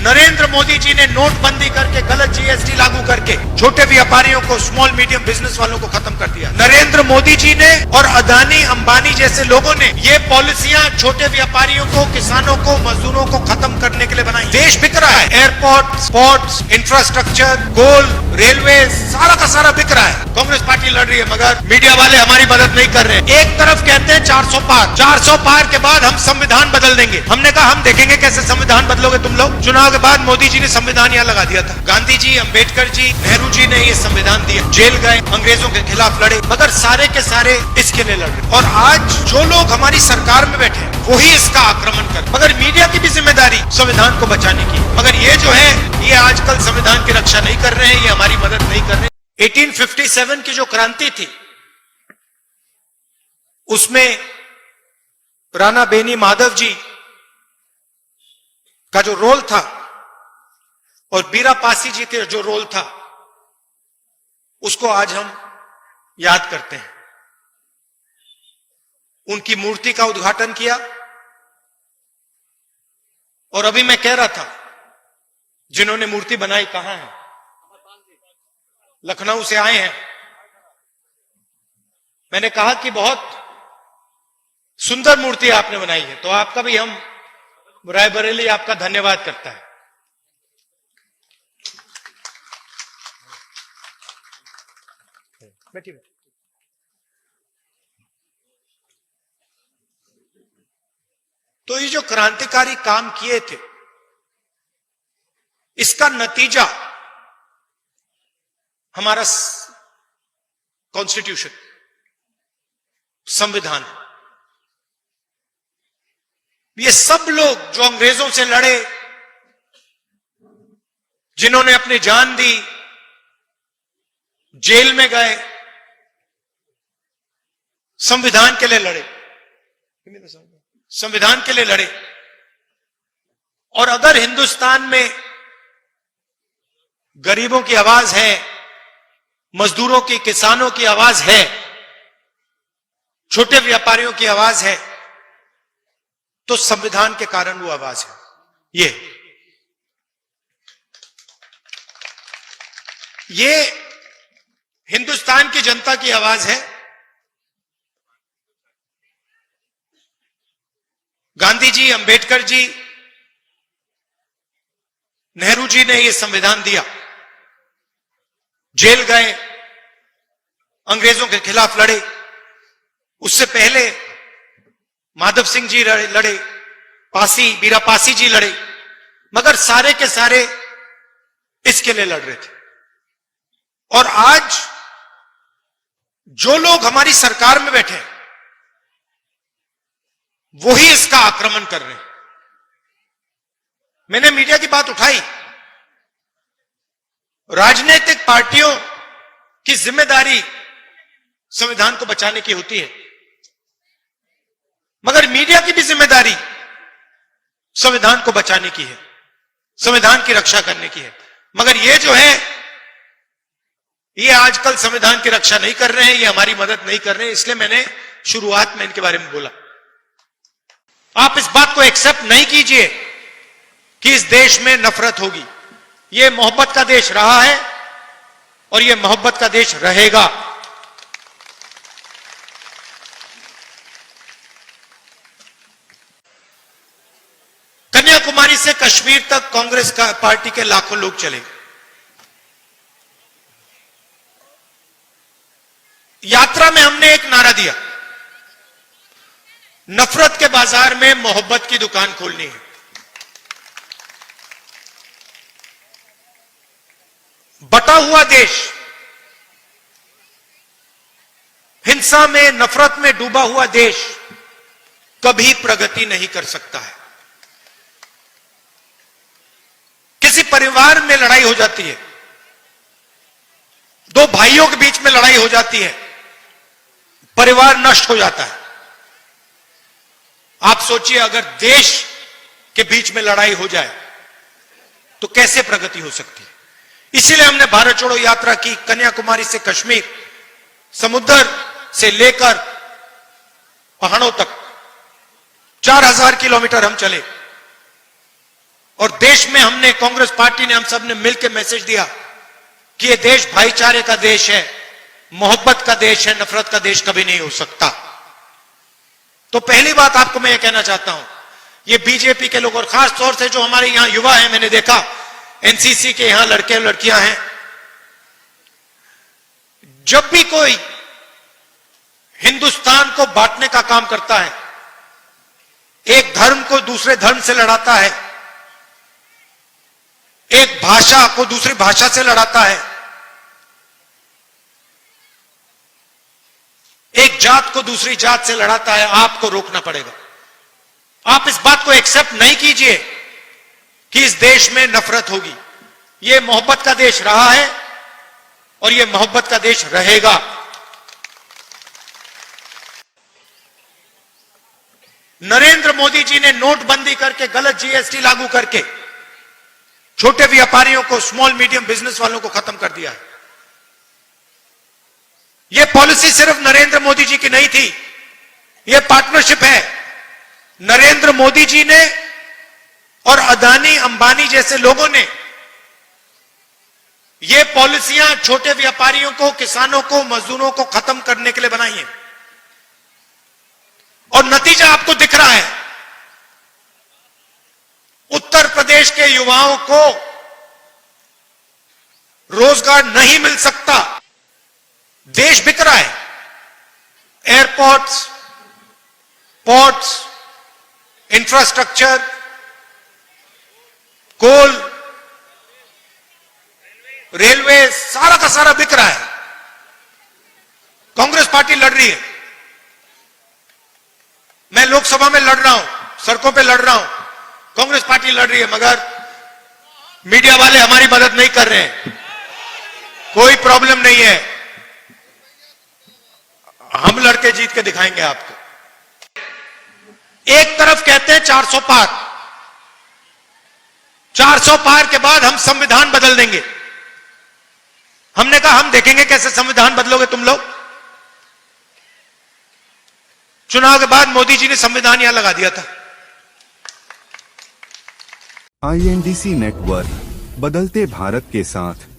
नरेंद्र मोदी जी ने नोटबंदी करके गलत जीएसटी लागू करके छोटे व्यापारियों को, स्मॉल मीडियम बिजनेस वालों को खत्म कर दिया। नरेंद्र मोदी जी ने और अदानी अंबानी जैसे लोगों ने ये पॉलिसियां छोटे व्यापारियों को, किसानों को, मजदूरों को खत्म करने के लिए बनाई। देश बिक रहा है, एयरपोर्ट, पोर्ट्स, इंफ्रास्ट्रक्चर, कोल, रेलवे, सारा का सारा बिक रहा है। कांग्रेस पार्टी लड़ रही है, मगर मीडिया वाले हमारी मदद नहीं कर रहे। एक तरफ कहते हैं 400 पार, 400 पार के बाद हम संविधान बदल देंगे। हमने कहा हम देखेंगे कैसे संविधान बदलोगे तुम लोग। चुनाव के बाद मोदी जी ने संविधान यहाँ लगा दिया था। गांधी जी, अंबेडकर जी, नेहरू जी ने ये संविधान दिया, जेल गए, अंग्रेजों के खिलाफ लड़े, मगर सारे के सारे इसके लिए लड़ रहे। और आज जो लोग हमारी सरकार में बैठे वही इसका आक्रमण कर, मगर मीडिया की भी जिम्मेदारी संविधान को बचाने की। मगर ये जो है, ये आजकल संविधान की रक्षा नहीं कर रहे हैं, ये हमारी मदद नहीं कर रहे। 1857 की जो क्रांति थी उसमें राणा बेनी माधव जी का जो रोल था और बीरा पासी जी का जो रोल था, उसको आज हम याद करते हैं। उनकी मूर्ति का उद्घाटन किया। और अभी मैं कह रहा था, जिन्होंने मूर्ति बनाई कहां है? लखनऊ से आए हैं। मैंने कहा कि बहुत सुंदर मूर्ति आपने बनाई है, तो आपका भी हम रायबरेली आपका धन्यवाद करता है। बैठिए। तो ये जो क्रांतिकारी काम किए थे, इसका नतीजा हमारा कॉन्स्टिट्यूशन, संविधान। ये सब लोग जो अंग्रेजों से लड़े, जिन्होंने अपनी जान दी, जेल में गए, संविधान के लिए लड़े, संविधान के लिए लड़े। और अगर हिंदुस्तान में गरीबों की आवाज है, मजदूरों की, किसानों की आवाज है, छोटे व्यापारियों की आवाज है, तो संविधान के कारण वो आवाज है। ये हिंदुस्तान की जनता की आवाज है। गांधी जी, अंबेडकर जी, नेहरू जी ने यह संविधान दिया, जेल गए, अंग्रेजों के खिलाफ लड़े। उससे पहले माधव सिंह जी लड़े, बीरा पासी जी लड़े, मगर सारे के सारे इसके लिए लड़ रहे थे। और आज जो लोग हमारी सरकार में बैठे हैं वही इसका आक्रमण कर रहे हैं। मैंने मीडिया की बात उठाई। राजनीतिक पार्टियों की जिम्मेदारी संविधान को बचाने की होती है, मगर मीडिया की भी जिम्मेदारी संविधान को बचाने की है, संविधान की रक्षा करने की है। मगर ये जो है, ये आजकल संविधान की रक्षा नहीं कर रहे हैं, ये हमारी मदद नहीं कर रहे हैं। इसलिए मैंने शुरुआत में इनके बारे में बोला। आप इस बात को एक्सेप्ट नहीं कीजिए कि इस देश में नफरत होगी। ये मोहब्बत का देश रहा है और ये मोहब्बत का देश रहेगा। कन्याकुमारी से कश्मीर तक कांग्रेस का पार्टी के लाखों लोग चले। यात्रा में हमने एक नारा दिया, नफरत के बाजार में मोहब्बत की दुकान खोलनी है। बटा हुआ देश, हिंसा में, नफरत में डूबा हुआ देश कभी प्रगति नहीं कर सकता है। किसी परिवार में लड़ाई हो जाती है, दो भाइयों के बीच में लड़ाई हो जाती है, परिवार नष्ट हो जाता है। आप सोचिए, अगर देश के बीच में लड़ाई हो जाए तो कैसे प्रगति हो सकती है। इसीलिए हमने भारत छोड़ो यात्रा की। कन्याकुमारी से कश्मीर, समुद्र से लेकर पहाड़ों तक 4000 किलोमीटर हम चले और देश में हमने, कांग्रेस पार्टी ने, हम सब ने मिलकर मैसेज दिया कि यह देश भाईचारे का देश है, मोहब्बत का देश है, नफरत का देश कभी नहीं हो सकता। तो पहली बात आपको मैं यह कहना चाहता हूं, ये बीजेपी के लोग और खास तौर से जो हमारे यहां युवा हैं, मैंने देखा एनसीसी के यहां लड़के और लड़कियां हैं, जब भी कोई हिंदुस्तान को बांटने का काम करता है, एक धर्म को दूसरे धर्म से लड़ाता है, एक भाषा को दूसरी भाषा से लड़ाता है, एक जात को दूसरी जात से लड़ाता है, आपको रोकना पड़ेगा। आप इस बात को एक्सेप्ट नहीं कीजिए कि इस देश में नफरत होगी। यह मोहब्बत का देश रहा है और यह मोहब्बत का देश रहेगा। नरेंद्र मोदी जी ने नोटबंदी करके, गलत जीएसटी लागू करके छोटे व्यापारियों को, स्मॉल मीडियम बिजनेस वालों को खत्म कर दिया है। यह पॉलिसी सिर्फ नरेंद्र मोदी जी की नहीं थी, यह पार्टनरशिप है। नरेंद्र मोदी जी ने और अदानी अंबानी जैसे लोगों ने यह पॉलिसियां छोटे व्यापारियों को, किसानों को, मजदूरों को खत्म करने के लिए बनाई हैं और नतीजा आपको दिख रहा है। उत्तर प्रदेश के युवाओं को रोजगार नहीं मिल सकता, देश बिक रहा है। एयरपोर्ट्स, पोर्ट्स, इंफ्रास्ट्रक्चर, कोल, रेलवे, सारा का सारा बिक रहा है। कांग्रेस पार्टी लड़ रही है, मैं लोकसभा में लड़ रहा हूं, सड़कों पे लड़ रहा हूं, कांग्रेस पार्टी लड़ रही है, मगर मीडिया वाले हमारी मदद नहीं कर रहे हैं। कोई प्रॉब्लम नहीं है, हम लड़के जीत के दिखाएंगे आपको। एक तरफ कहते हैं 400 पार, 400 पार के बाद हम संविधान बदल देंगे। हमने कहा हम देखेंगे कैसे संविधान बदलोगे तुम लोग। चुनाव के बाद मोदी जी ने संविधान यहां लगा दिया था। INDC नेटवर्क, बदलते भारत के साथ।